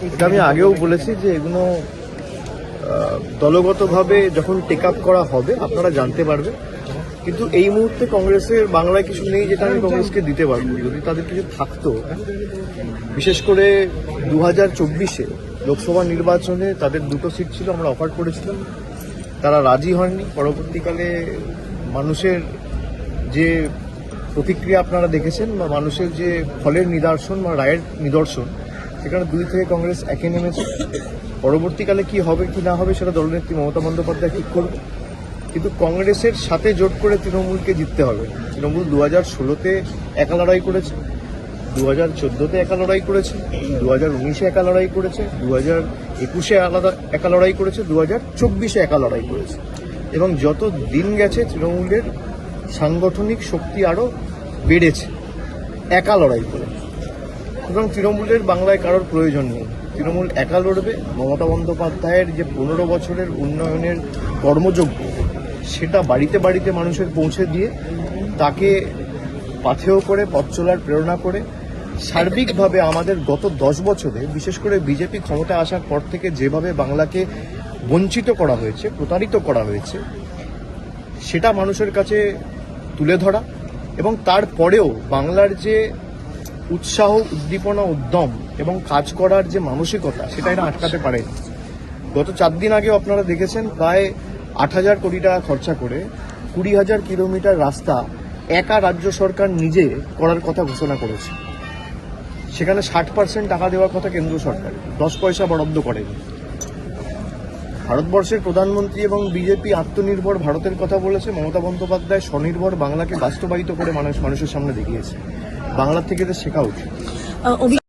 এটা আমি আগেও বলেছি যে এগুলো দলগতভাবে যখন টেক আপ করা হবে আপনারা জানতে পারবেন, কিন্তু এই মুহূর্তে কংগ্রেসের বাংলায় কিছু নেই যেটা আমি কংগ্রেসকে দিতে পারবো। যদি তাদের কিছু থাকতো, বিশেষ করে 2024-এ লোকসভা নির্বাচনে তাদের 2টো সিট ছিল, আমরা অফার করেছিলাম, তারা রাজি হয়নি। পরবর্তীকালে মানুষের যে প্রতিক্রিয়া আপনারা দেখেছেন বা মানুষের যে ফলের নিদর্শন বা রায়ের নিদর্শন, সেখানে 2 থেকে কংগ্রেস একে নেমেছে। পরবর্তীকালে কি হবে কি না হবে সেটা দলনেত্রী মমতা বন্দ্যোপাধ্যায় ঠিক করবে, কিন্তু কংগ্রেসের সাথে জোট করে তৃণমূলকে জিততে হবে। তৃণমূল 2016-তে একা লড়াই করেছে, 2014-তে একা লড়াই করেছে, 2019-এ একা লড়াই করেছে, 2021-এ একা লড়াই করেছে, 2024-এ একা লড়াই করেছে, এবং যত দিন গেছে তৃণমূলের সাংগঠনিক শক্তি আরও বেড়েছে একা লড়াই করে। সুতরাং তৃণমূলের বাংলায় কারোর প্রয়োজন নেই, তৃণমূল একা লড়বে। মমতা বন্দ্যোপাধ্যায়ের যে 15 বছরের উন্নয়নের কর্মযজ্ঞ, সেটা বাড়িতে বাড়িতে মানুষের পৌঁছে দিয়ে তাকে পাথেয় করে পথ চলার প্রেরণা করে সার্বিকভাবে আমাদের গত 10 বছরে, বিশেষ করে বিজেপি ক্ষমতা আসার পর থেকে যেভাবে বাংলাকে বঞ্চিত করা হয়েছে, প্রতারিত করা হয়েছে, সেটা মানুষের কাছে তুলে ধরা, এবং তারপরেও বাংলার যে উৎসাহ, উদ্দীপনা, উদ্যম এবং কাজ করার যে মানসিকতা, সেটা এরা আটকাতে পারেনি। গত 4 দিন আগেও আপনারা দেখেছেন প্রায় 8,000 কোটি টাকা খরচা করে 20,000 কিলোমিটার রাস্তা একা রাজ্য সরকার নিজে করার কথা ঘোষণা করেছে। সেখানে 60% টাকা দেওয়ার কথা কেন্দ্র সরকার, 10 পয়সা বরাদ্দ করেনি। ভারতবর্ষের প্রধানমন্ত্রী এবং বিজেপি আত্মনির্ভর ভারতের কথা বলেছে, মমতা বন্দ্যোপাধ্যায় স্বনির্ভর বাংলাকে বাস্তবায়িত করে মানুষের সামনে দেখিয়েছে। বাংলার থেকে তো শেখা উচিত।